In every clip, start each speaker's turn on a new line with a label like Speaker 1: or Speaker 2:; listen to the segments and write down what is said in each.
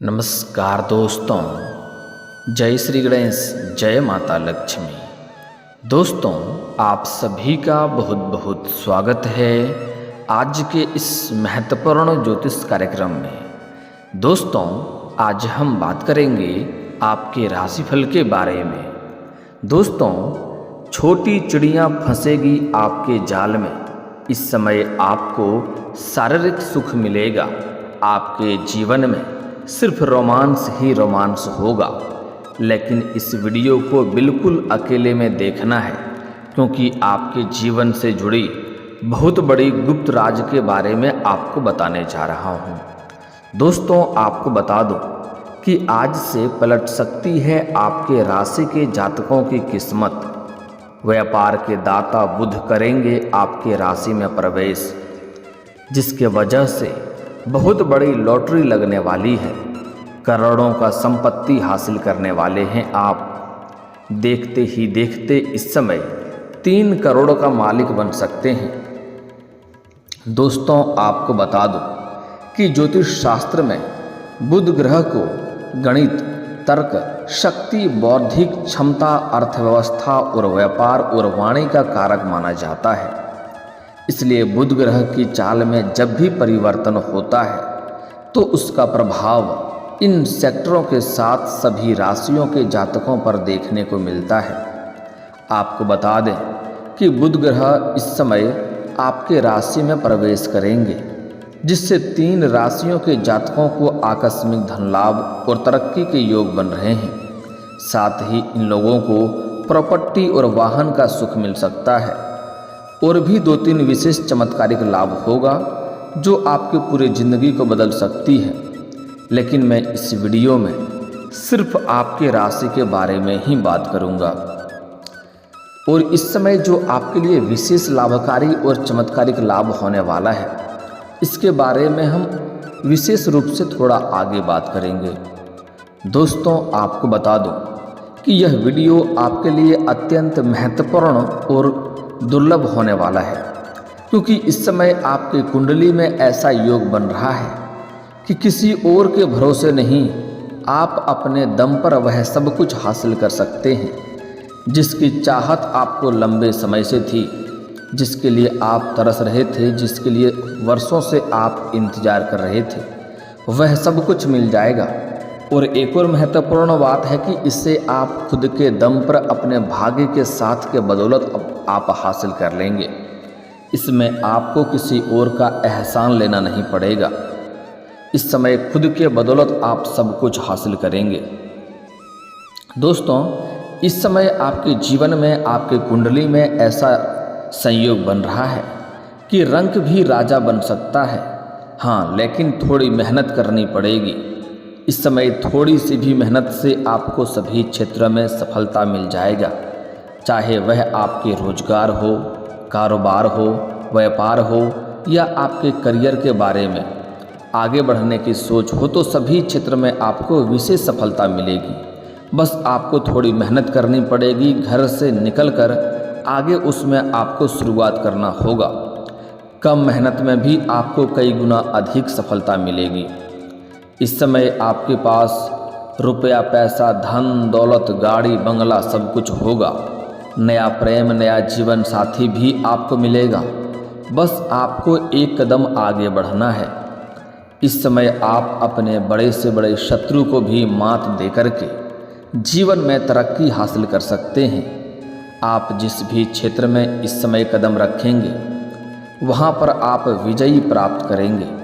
Speaker 1: नमस्कार दोस्तों, जय श्री गणेश, जय माता लक्ष्मी। दोस्तों, आप सभी का बहुत बहुत स्वागत है आज के इस महत्वपूर्ण ज्योतिष कार्यक्रम में। दोस्तों, आज हम बात करेंगे आपके राशिफल के बारे में। दोस्तों, छोटी चिड़िया फंसेगी आपके जाल में। इस समय आपको शारीरिक सुख मिलेगा। आपके जीवन में सिर्फ रोमांस ही रोमांस होगा, लेकिन इस वीडियो को बिल्कुल अकेले में देखना है, क्योंकि आपके जीवन से जुड़ी बहुत बड़ी गुप्त राज के बारे में आपको बताने जा रहा हूँ। दोस्तों, आपको बता दूं कि आज से पलट सकती है आपके राशि के जातकों की किस्मत। व्यापार के दाता बुध करेंगे आपके राशि में प्रवेश, जिसके वजह से बहुत बड़ी लॉटरी लगने वाली है। करोड़ों का संपत्ति हासिल करने वाले हैं आप। देखते ही देखते इस समय 3 करोड़ का मालिक बन सकते हैं। दोस्तों, आपको बता दूं कि ज्योतिष शास्त्र में बुध ग्रह को गणित, तर्क, शक्ति, बौद्धिक क्षमता, अर्थव्यवस्था और व्यापार और वाणी का कारक माना जाता है। इसलिए बुध ग्रह की चाल में जब भी परिवर्तन होता है तो उसका प्रभाव इन सेक्टरों के साथ सभी राशियों के जातकों पर देखने को मिलता है। आपको बता दें कि बुध ग्रह इस समय आपके राशि में प्रवेश करेंगे, जिससे 3 राशियों के जातकों को आकस्मिक धन लाभ और तरक्की के योग बन रहे हैं। साथ ही इन लोगों को प्रॉपर्टी और वाहन का सुख मिल सकता है और भी 2-3 विशेष चमत्कारिक लाभ होगा जो आपकी पूरी जिंदगी को बदल सकती है। लेकिन मैं इस वीडियो में सिर्फ आपके राशि के बारे में ही बात करूंगा, और इस समय जो आपके लिए विशेष लाभकारी और चमत्कारिक लाभ होने वाला है, इसके बारे में हम विशेष रूप से थोड़ा आगे बात करेंगे। दोस्तों, आपको बता दूं कि यह वीडियो आपके लिए अत्यंत महत्वपूर्ण और दुर्लभ होने वाला है, क्योंकि इस समय आपकी कुंडली में ऐसा योग बन रहा है कि किसी और के भरोसे नहीं, आप अपने दम पर वह सब कुछ हासिल कर सकते हैं जिसकी चाहत आपको लंबे समय से थी, जिसके लिए आप तरस रहे थे, जिसके लिए वर्षों से आप इंतजार कर रहे थे। वह सब कुछ मिल जाएगा। और एक और महत्वपूर्ण बात है कि इससे आप खुद के दम पर अपने भाग्य के साथ के बदौलत आप हासिल कर लेंगे। इसमें आपको किसी और का एहसान लेना नहीं पड़ेगा। इस समय खुद के बदौलत आप सब कुछ हासिल करेंगे। दोस्तों, इस समय आपके जीवन में, आपके कुंडली में ऐसा संयोग बन रहा है कि रंक भी राजा बन सकता है। हाँ, लेकिन थोड़ी मेहनत करनी पड़ेगी। इस समय थोड़ी सी भी मेहनत से आपको सभी क्षेत्र में सफलता मिल जाएगा, चाहे वह आपके रोजगार हो, कारोबार हो, व्यापार हो या आपके करियर के बारे में आगे बढ़ने की सोच हो, तो सभी क्षेत्र में आपको विशेष सफलता मिलेगी। बस आपको थोड़ी मेहनत करनी पड़ेगी। घर से निकलकर आगे उसमें आपको शुरुआत करना होगा। कम मेहनत में भी आपको कई गुना अधिक सफलता मिलेगी। इस समय आपके पास रुपया, पैसा, धन, दौलत, गाड़ी, बंगला सब कुछ होगा। नया प्रेम, नया जीवन साथी भी आपको मिलेगा। बस आपको एक कदम आगे बढ़ना है। इस समय आप अपने बड़े से बड़े शत्रु को भी मात देकर के जीवन में तरक्की हासिल कर सकते हैं। आप जिस भी क्षेत्र में इस समय कदम रखेंगे, वहाँ पर आप विजयी प्राप्त करेंगे।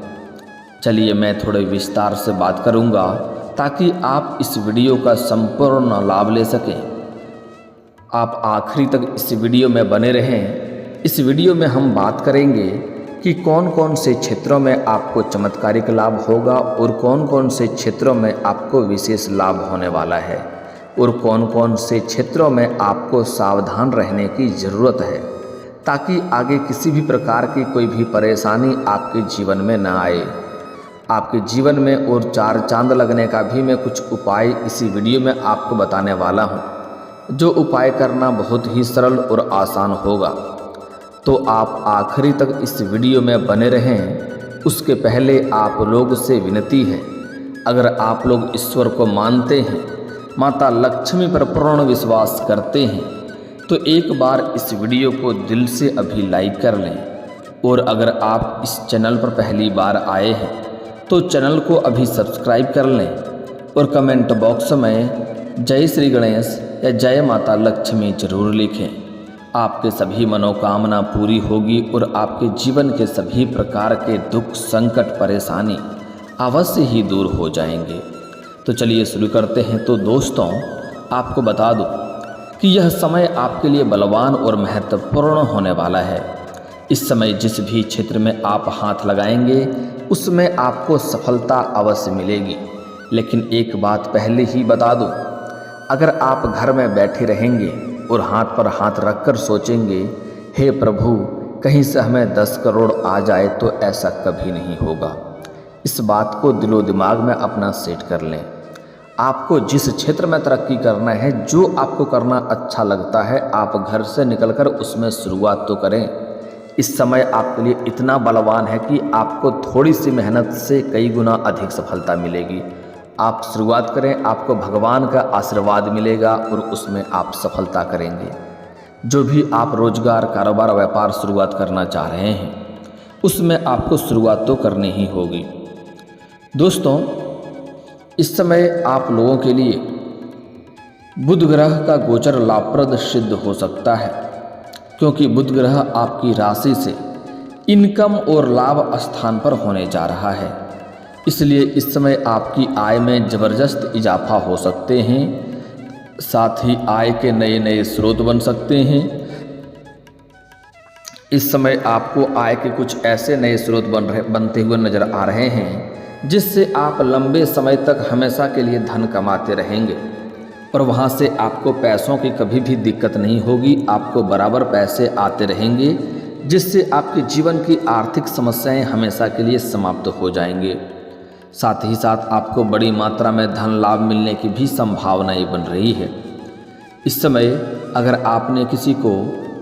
Speaker 1: चलिए, मैं थोड़े विस्तार से बात करूंगा ताकि आप इस वीडियो का संपूर्ण लाभ ले सकें। आप आखिरी तक इस वीडियो में बने रहें। इस वीडियो में हम बात करेंगे कि कौन कौन से क्षेत्रों में आपको चमत्कारिक लाभ होगा और कौन कौन से क्षेत्रों में आपको विशेष लाभ होने वाला है, और कौन कौन से क्षेत्रों में आपको सावधान रहने की ज़रूरत है, ताकि आगे किसी भी प्रकार की कोई भी परेशानी आपके जीवन में न आए। आपके जीवन में और 4 चांद लगने का भी मैं कुछ उपाय इसी वीडियो में आपको बताने वाला हूँ, जो उपाय करना बहुत ही सरल और आसान होगा। तो आप आखिरी तक इस वीडियो में बने रहें। उसके पहले आप लोग से विनती है अगर आप लोग ईश्वर को मानते हैं, माता लक्ष्मी पर पूर्ण विश्वास करते हैं, तो एक बार इस वीडियो को दिल से अभी लाइक कर लें। और अगर आप इस चैनल पर पहली बार आए हैं तो चैनल को अभी सब्सक्राइब कर लें और कमेंट बॉक्स में जय श्री गणेश या जय माता लक्ष्मी जरूर लिखें। आपके सभी मनोकामना पूरी होगी और आपके जीवन के सभी प्रकार के दुख, संकट, परेशानी अवश्य ही दूर हो जाएंगे। तो चलिए शुरू करते हैं। तो दोस्तों, आपको बता दूं कि यह समय आपके लिए बलवान और महत्वपूर्ण होने वाला है। इस समय जिस भी क्षेत्र में आप हाथ लगाएंगे उसमें आपको सफलता अवश्य मिलेगी। लेकिन एक बात पहले ही बता दूं, अगर आप घर में बैठे रहेंगे और हाथ पर हाथ रखकर सोचेंगे, हे प्रभु कहीं से हमें 10 करोड़ आ जाए, तो ऐसा कभी नहीं होगा। इस बात को दिलो दिमाग में अपना सेट कर लें। आपको जिस क्षेत्र में तरक्की करना है, जो आपको करना अच्छा लगता है, आप घर से निकलकर उसमें शुरुआत तो करें। इस समय आपके लिए इतना बलवान है कि आपको थोड़ी सी मेहनत से कई गुना अधिक सफलता मिलेगी। आप शुरुआत करें, आपको भगवान का आशीर्वाद मिलेगा और उसमें आप सफलता करेंगे। जो भी आप रोजगार, कारोबार, व्यापार शुरुआत करना चाह रहे हैं, उसमें आपको शुरुआत तो करनी ही होगी। दोस्तों, इस समय आप लोगों के लिए बुध ग्रह का गोचर लाभप्रद सिद्ध हो सकता है, क्योंकि बुध ग्रह आपकी राशि से इनकम और लाभ स्थान पर होने जा रहा है। इसलिए इस समय आपकी आय में ज़बरदस्त इजाफा हो सकते हैं। साथ ही आय के नए नए स्रोत बन सकते हैं। इस समय आपको आय के कुछ ऐसे नए स्रोत बनते हुए नजर आ रहे हैं, जिससे आप लंबे समय तक हमेशा के लिए धन कमाते रहेंगे और वहाँ से आपको पैसों की कभी भी दिक्कत नहीं होगी। आपको बराबर पैसे आते रहेंगे, जिससे आपके जीवन की आर्थिक समस्याएं हमेशा के लिए समाप्त हो जाएंगे। साथ ही साथ आपको बड़ी मात्रा में धन लाभ मिलने की भी संभावनाएं बन रही है। इस समय अगर आपने किसी को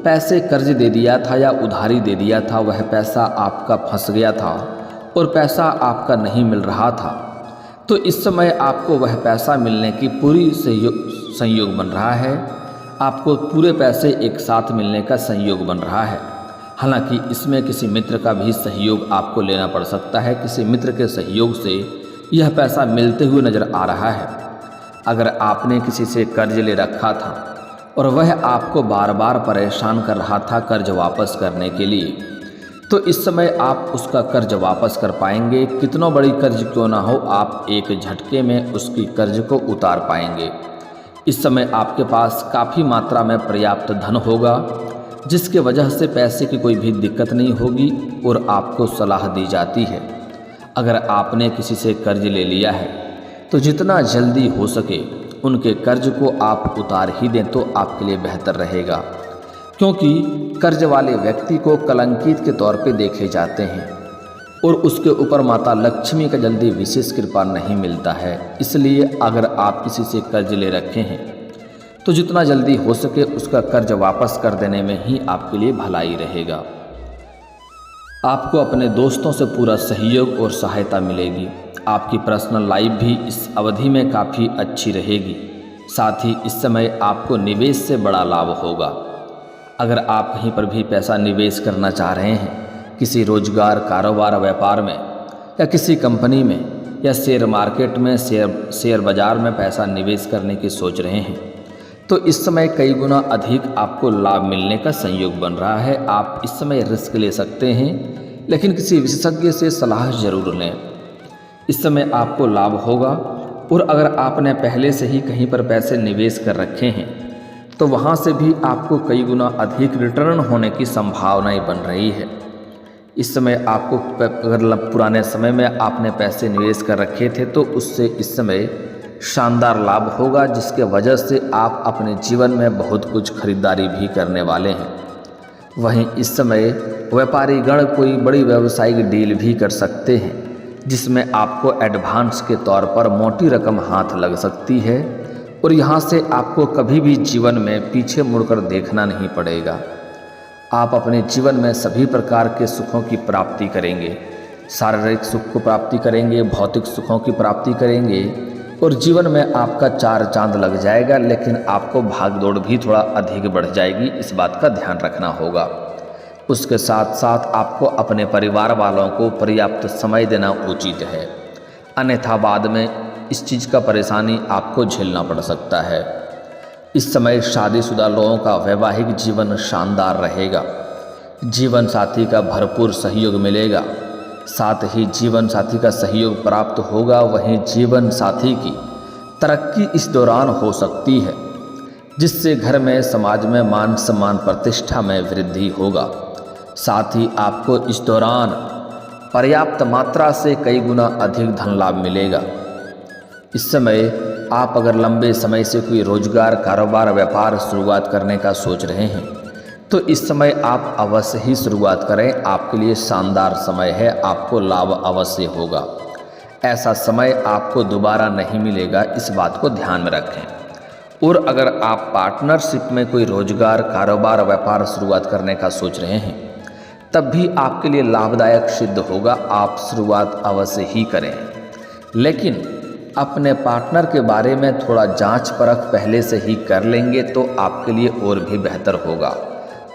Speaker 1: पैसे कर्ज दे दिया था या उधारी दे दिया था, वह पैसा आपका फंस गया था और पैसा आपका नहीं मिल रहा था, तो इस समय आपको वह पैसा मिलने की पूरी संयोग बन रहा है। आपको पूरे पैसे एक साथ मिलने का संयोग बन रहा है। हालांकि इसमें किसी मित्र का भी सहयोग आपको लेना पड़ सकता है। किसी मित्र के सहयोग से यह पैसा मिलते हुए नज़र आ रहा है। अगर आपने किसी से कर्ज ले रखा था और वह आपको बार बार परेशान कर रहा था कर्ज वापस करने के लिए, तो इस समय आप उसका कर्ज वापस कर पाएंगे। कितना बड़ी कर्ज क्यों ना हो, आप एक झटके में उसकी कर्ज को उतार पाएंगे। इस समय आपके पास काफ़ी मात्रा में पर्याप्त धन होगा, जिसके वजह से पैसे की कोई भी दिक्कत नहीं होगी। और आपको सलाह दी जाती है, अगर आपने किसी से कर्ज ले लिया है तो जितना जल्दी हो सके उनके कर्ज को आप उतार ही दें तो आपके लिए बेहतर रहेगा, क्योंकि कर्ज वाले व्यक्ति को कलंकित के तौर पे देखे जाते हैं और उसके ऊपर माता लक्ष्मी का जल्दी विशेष कृपा नहीं मिलता है। इसलिए अगर आप किसी से कर्ज ले रखे हैं तो जितना जल्दी हो सके उसका कर्ज वापस कर देने में ही आपके लिए भलाई रहेगा। आपको अपने दोस्तों से पूरा सहयोग और सहायता मिलेगी। आपकी पर्सनल लाइफ भी इस अवधि में काफ़ी अच्छी रहेगी। साथ ही इस समय आपको निवेश से बड़ा लाभ होगा। अगर आप कहीं पर भी पैसा निवेश करना चाह रहे हैं, किसी रोजगार, कारोबार, व्यापार में या किसी कंपनी में या शेयर मार्केट में, शेयर बाजार में पैसा निवेश करने की सोच रहे हैं, तो इस समय कई गुना अधिक आपको लाभ मिलने का संयोग बन रहा है। आप इस समय रिस्क ले सकते हैं, लेकिन किसी विशेषज्ञ से सलाह जरूर लें। इस समय आपको लाभ होगा। और अगर आपने पहले से ही कहीं पर पैसे निवेश कर रखे हैं तो वहाँ से भी आपको कई गुना अधिक रिटर्न होने की संभावनाएं बन रही है। इस समय आपको अगर पुराने समय में आपने पैसे निवेश कर रखे थे तो उससे इस समय शानदार लाभ होगा, जिसके वजह से आप अपने जीवन में बहुत कुछ खरीदारी भी करने वाले हैं। वहीं इस समय व्यापारी गण कोई बड़ी व्यावसायिक डील भी कर सकते हैं, जिसमें आपको एडवांस के तौर पर मोटी रकम हाथ लग सकती है और यहाँ से आपको कभी भी जीवन में पीछे मुड़कर देखना नहीं पड़ेगा। आप अपने जीवन में सभी प्रकार के सुखों की प्राप्ति करेंगे। शारीरिक सुख को प्राप्ति करेंगे, भौतिक सुखों की प्राप्ति करेंगे और जीवन में आपका 4 चांद लग जाएगा। लेकिन आपको भागदौड़ भी थोड़ा अधिक बढ़ जाएगी, इस बात का ध्यान रखना होगा। उसके साथ साथ आपको अपने परिवार वालों को पर्याप्त समय देना उचित है, अन्यथा बाद में इस चीज़ का परेशानी आपको झेलना पड़ सकता है। इस समय शादीशुदा लोगों का वैवाहिक जीवन शानदार रहेगा, जीवन साथी का भरपूर सहयोग मिलेगा, साथ ही जीवन साथी का सहयोग प्राप्त होगा। वहीं जीवन साथी की तरक्की इस दौरान हो सकती है, जिससे घर में समाज में मान सम्मान प्रतिष्ठा में वृद्धि होगा। साथ ही आपको इस दौरान पर्याप्त मात्रा से कई गुना अधिक धन लाभ मिलेगा। इस समय आप अगर लंबे समय से कोई रोजगार, कारोबार, व्यापार शुरुआत करने का सोच रहे हैं तो इस समय आप अवश्य ही शुरुआत करें, आपके लिए शानदार समय है, आपको लाभ अवश्य होगा। ऐसा समय आपको दोबारा नहीं मिलेगा, इस बात को ध्यान में रखें। और अगर आप पार्टनरशिप में कोई रोजगार, कारोबार, व्यापार शुरुआत करने का सोच रहे हैं तब भी आपके लिए लाभदायक सिद्ध होगा, आप शुरुआत अवश्य ही करें। लेकिन अपने पार्टनर के बारे में थोड़ा जांच परख पहले से ही कर लेंगे तो आपके लिए और भी बेहतर होगा,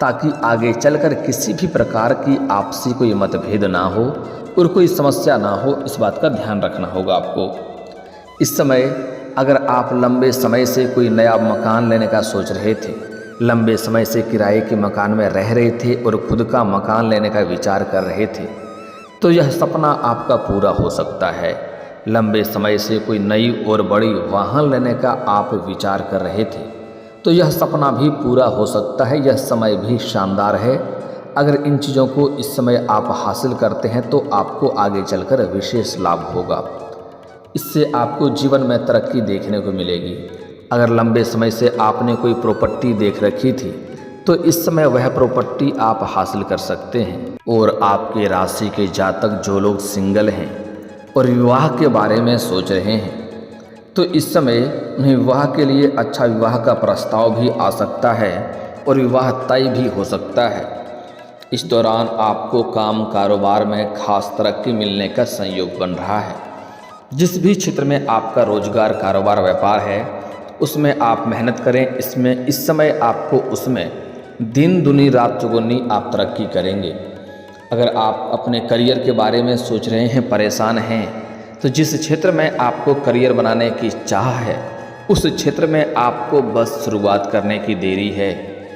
Speaker 1: ताकि आगे चलकर किसी भी प्रकार की आपसी कोई मतभेद ना हो और कोई समस्या ना हो, इस बात का ध्यान रखना होगा आपको। इस समय अगर आप लंबे समय से कोई नया मकान लेने का सोच रहे थे, लंबे समय से किराए के मकान में रह रहे थे और खुद का मकान लेने का विचार कर रहे थे, तो यह सपना आपका पूरा हो सकता है। लंबे समय से कोई नई और बड़ी वाहन लेने का आप विचार कर रहे थे, तो यह सपना भी पूरा हो सकता है। यह समय भी शानदार है। अगर इन चीज़ों को इस समय आप हासिल करते हैं तो आपको आगे चलकर विशेष लाभ होगा। इससे आपको जीवन में तरक्की देखने को मिलेगी। अगर लंबे समय से आपने कोई प्रॉपर्टी देख रखी थी तो इस समय वह प्रॉपर्टी आप हासिल कर सकते हैं। और आपके राशि के जातक जो लोग सिंगल हैं और विवाह के बारे में सोच रहे हैं तो इस समय उन्हें विवाह के लिए अच्छा विवाह का प्रस्ताव भी आ सकता है और विवाह तय भी हो सकता है। इस दौरान आपको काम कारोबार में खास तरक्की मिलने का संयोग बन रहा है। जिस भी क्षेत्र में आपका रोजगार, कारोबार, व्यापार है उसमें आप मेहनत करें। इस समय आपको उसमें दिन दुनी रात चौगुनी आप तरक्की करेंगे। अगर आप अपने करियर के बारे में सोच रहे हैं, परेशान हैं, तो जिस क्षेत्र में आपको करियर बनाने की चाह है उस क्षेत्र में आपको बस शुरुआत करने की देरी है।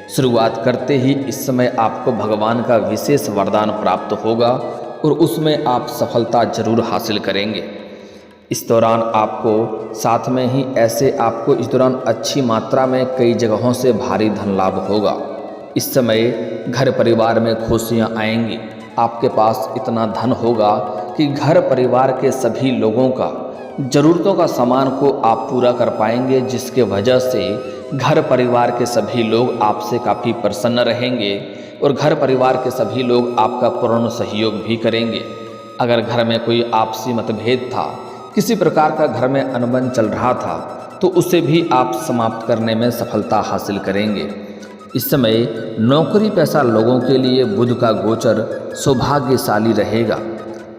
Speaker 1: शुरुआत करते ही इस समय आपको भगवान का विशेष वरदान प्राप्त होगा और उसमें आप सफलता जरूर हासिल करेंगे। इस दौरान आपको साथ में ही आपको इस दौरान अच्छी मात्रा में कई जगहों से भारी धन लाभ होगा। इस समय घर परिवार में खुशियाँ आएंगी। आपके पास इतना धन होगा कि घर परिवार के सभी लोगों का ज़रूरतों का सामान को आप पूरा कर पाएंगे, जिसके वजह से घर परिवार के सभी लोग आपसे काफ़ी प्रसन्न रहेंगे और घर परिवार के सभी लोग आपका पूर्ण सहयोग भी करेंगे। अगर घर में कोई आपसी मतभेद था, किसी प्रकार का घर में अनबन चल रहा था, तो उसे भी आप समाप्त करने में सफलता हासिल करेंगे। इस समय नौकरी पेशा लोगों के लिए बुध का गोचर सौभाग्यशाली रहेगा।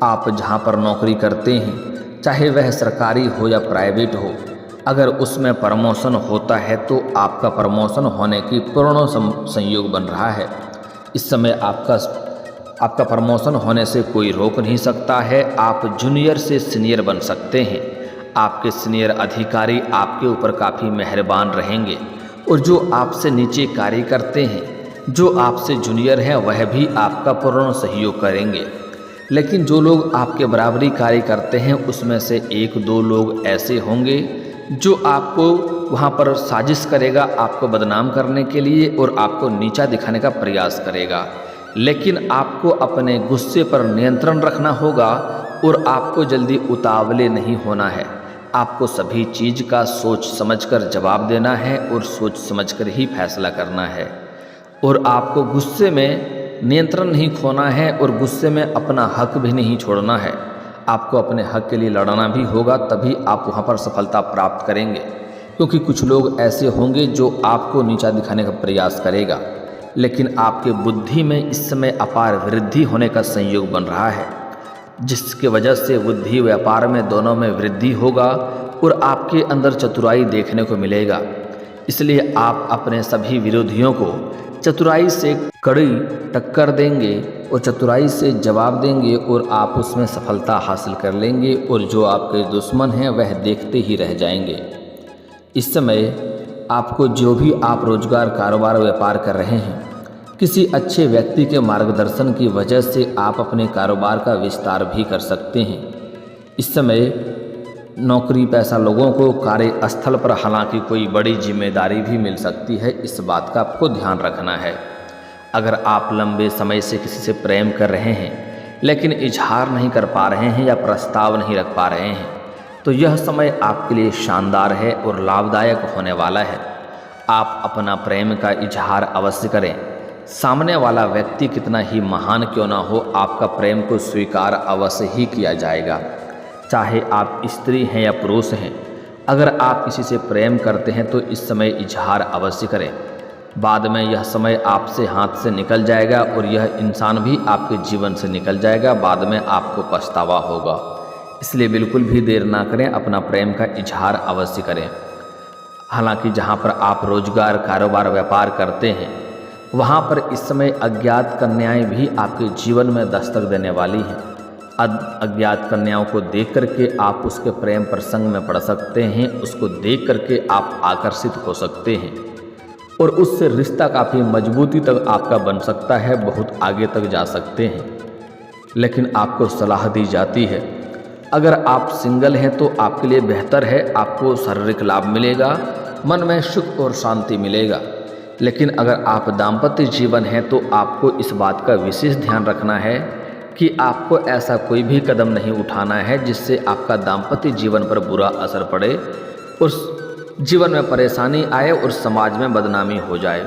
Speaker 1: आप जहां पर नौकरी करते हैं, चाहे वह सरकारी हो या प्राइवेट हो, अगर उसमें प्रमोशन होता है तो आपका प्रमोशन होने की पूर्ण संयोग बन रहा है। इस समय आपका प्रमोशन होने से कोई रोक नहीं सकता है। आप जूनियर से सीनियर बन सकते हैं। आपके सीनियर अधिकारी आपके ऊपर काफ़ी मेहरबान रहेंगे और जो आपसे नीचे कार्य करते हैं, जो आपसे जूनियर हैं, वह भी आपका पूर्ण सहयोग करेंगे। लेकिन जो लोग आपके बराबरी कार्य करते हैं उसमें से 1-2 लोग ऐसे होंगे जो आपको वहाँ पर साजिश करेगा आपको बदनाम करने के लिए और आपको नीचा दिखाने का प्रयास करेगा। लेकिन आपको अपने गुस्से पर नियंत्रण रखना होगा और आपको जल्दी उतावले नहीं होना है। आपको सभी चीज़ का सोच समझकर जवाब देना है और सोच समझकर ही फैसला करना है। और आपको गुस्से में नियंत्रण नहीं खोना है और गुस्से में अपना हक भी नहीं छोड़ना है। आपको अपने हक के लिए लड़ना भी होगा, तभी आप वहाँ पर सफलता प्राप्त करेंगे। क्योंकि कुछ लोग ऐसे होंगे जो आपको नीचा दिखाने का प्रयास करेगा, लेकिन आपके बुद्धि में इस समय अपार वृद्धि होने का संयोग बन रहा है। जिसकी वजह से बुद्धि व्यापार में दोनों में वृद्धि होगा और आपके अंदर चतुराई देखने को मिलेगा। इसलिए आप अपने सभी विरोधियों को चतुराई से कड़ी टक्कर देंगे और चतुराई से जवाब देंगे और आप उसमें सफलता हासिल कर लेंगे और जो आपके दुश्मन हैं वह देखते ही रह जाएंगे। इस समय आपको जो भी आप रोजगार, कारोबार, व्यापार कर रहे हैं, किसी अच्छे व्यक्ति के मार्गदर्शन की वजह से आप अपने कारोबार का विस्तार भी कर सकते हैं। इस समय नौकरी पेशा लोगों को कार्यस्थल पर हालांकि कोई बड़ी जिम्मेदारी भी मिल सकती है, इस बात का आपको ध्यान रखना है। अगर आप लंबे समय से किसी से प्रेम कर रहे हैं लेकिन इजहार नहीं कर पा रहे हैं या प्रस्ताव नहीं रख पा रहे हैं, तो यह समय आपके लिए शानदार है और लाभदायक होने वाला है। आप अपना प्रेम का इजहार अवश्य करें। सामने वाला व्यक्ति कितना ही महान क्यों ना हो, आपका प्रेम को स्वीकार अवश्य ही किया जाएगा, चाहे आप स्त्री हैं या पुरुष हैं। अगर आप किसी से प्रेम करते हैं तो इस समय इजहार अवश्य करें। बाद में यह समय आपसे हाथ से निकल जाएगा और यह इंसान भी आपके जीवन से निकल जाएगा। बाद में आपको पछतावा होगा। इसलिए बिल्कुल भी देर ना करें, अपना प्रेम का इजहार अवश्य करें। हालांकि जहाँ पर आप रोजगार, कारोबार, व्यापार करते हैं वहाँ पर इस समय अज्ञात कन्याएं भी आपके जीवन में दस्तक देने वाली हैं। अज्ञात कन्याओं को देख करके आप उसके प्रेम प्रसंग में पड़ सकते हैं, उसको देख करके आप आकर्षित हो सकते हैं और उससे रिश्ता काफ़ी मजबूती तक आपका बन सकता है, बहुत आगे तक जा सकते हैं। लेकिन आपको सलाह दी जाती है, अगर आप सिंगल हैं तो आपके लिए बेहतर है, आपको शारीरिक लाभ मिलेगा, मन में सुख और शांति मिलेगा। लेकिन अगर आप दाम्पत्य जीवन है तो आपको इस बात का विशेष ध्यान रखना है कि आपको ऐसा कोई भी कदम नहीं उठाना है जिससे आपका दाम्पत्य जीवन पर बुरा असर पड़े और जीवन में परेशानी आए और समाज में बदनामी हो जाए।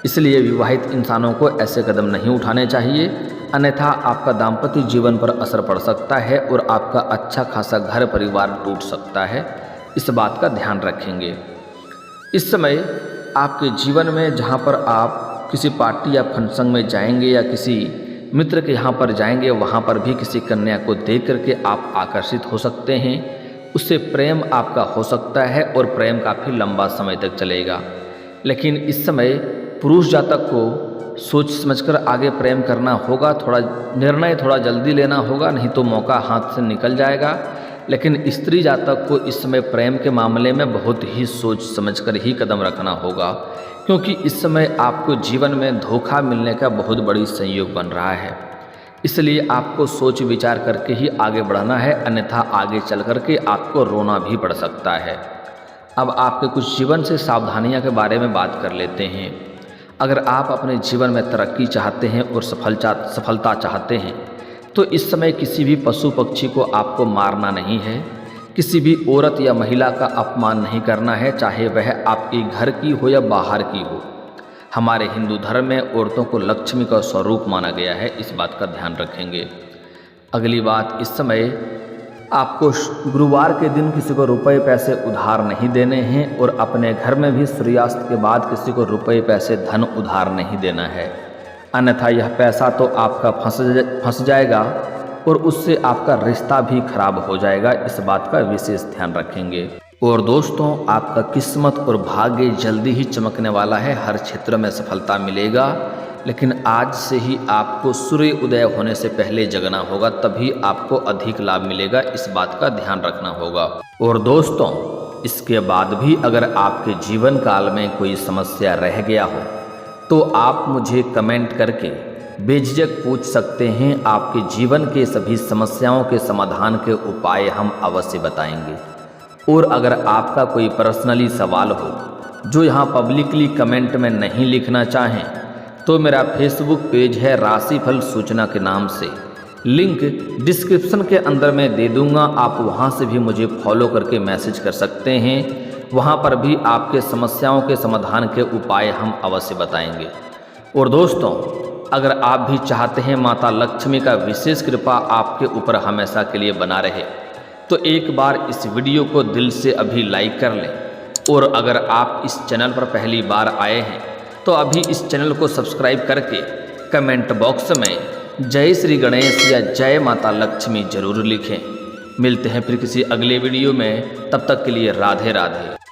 Speaker 1: इसलिए विवाहित इंसानों को ऐसे कदम नहीं उठाने चाहिए, अन्यथा आपका दाम्पत्य जीवन पर असर पड़ सकता है और आपका अच्छा खासा घर परिवार टूट सकता है। इस बात का ध्यान रखेंगे। इस समय आपके जीवन में जहाँ पर आप किसी पार्टी या फंक्शन में जाएंगे या किसी मित्र के यहाँ पर जाएंगे, वहाँ पर भी किसी कन्या को देख करके आप आकर्षित हो सकते हैं, उससे प्रेम आपका हो सकता है और प्रेम काफ़ी लंबा समय तक चलेगा। लेकिन इस समय पुरुष जातक को सोच समझकर आगे प्रेम करना होगा, थोड़ा निर्णय थोड़ा जल्दी लेना होगा, नहीं तो मौका हाथ से निकल जाएगा। लेकिन स्त्री जातक को इस समय प्रेम के मामले में बहुत ही सोच समझकर ही कदम रखना होगा, क्योंकि इस समय आपको जीवन में धोखा मिलने का बहुत बड़ी संयोग बन रहा है। इसलिए आपको सोच विचार करके ही आगे बढ़ना है, अन्यथा आगे चल करके आपको रोना भी पड़ सकता है। अब आपके कुछ जीवन से सावधानियां के बारे में बात कर लेते हैं। अगर आप अपने जीवन में तरक्की चाहते हैं और सफलता चाहते हैं तो इस समय किसी भी पशु पक्षी को आपको मारना नहीं है, किसी भी औरत या महिला का अपमान नहीं करना है, चाहे वह आपके घर की हो या बाहर की हो। हमारे हिंदू धर्म में औरतों को लक्ष्मी का स्वरूप माना गया है, इस बात का ध्यान रखेंगे। अगली बात, इस समय आपको गुरुवार के दिन किसी को रुपए पैसे उधार नहीं देने हैं और अपने घर में भी सूर्यास्त के बाद किसी को रुपए पैसे धन उधार नहीं देना है, अन्यथा यह पैसा तो आपका फंस जाएगा और उससे आपका रिश्ता भी खराब हो जाएगा। इस बात का विशेष ध्यान रखेंगे। और दोस्तों, आपका किस्मत और भाग्य जल्दी ही चमकने वाला है, हर क्षेत्र में सफलता मिलेगा। लेकिन आज से ही आपको सूर्य उदय होने से पहले जगना होगा, तभी आपको अधिक लाभ मिलेगा, इस बात का ध्यान रखना होगा। और दोस्तों, इसके बाद भी अगर आपके जीवन काल में कोई समस्या रह गया हो तो आप मुझे कमेंट करके बेझिझक पूछ सकते हैं। आपके जीवन के सभी समस्याओं के समाधान के उपाय हम अवश्य बताएंगे। और अगर आपका कोई पर्सनली सवाल हो जो यहाँ पब्लिकली कमेंट में नहीं लिखना चाहें तो मेरा फेसबुक पेज है राशिफल सूचना के नाम से, लिंक डिस्क्रिप्शन के अंदर मैं दे दूंगा, आप वहाँ से भी मुझे फॉलो करके मैसेज कर सकते हैं। वहाँ पर भी आपके समस्याओं के समाधान के उपाय हम अवश्य बताएंगे। और दोस्तों, अगर आप भी चाहते हैं माता लक्ष्मी का विशेष कृपा आपके ऊपर हमेशा के लिए बना रहे तो एक बार इस वीडियो को दिल से अभी लाइक कर लें। और अगर आप इस चैनल पर पहली बार आए हैं तो अभी इस चैनल को सब्सक्राइब करके कमेंट बॉक्स में जय श्री गणेश या जय माता लक्ष्मी जरूर लिखें। मिलते हैं फिर किसी अगले वीडियो में, तब तक के लिए राधे राधे।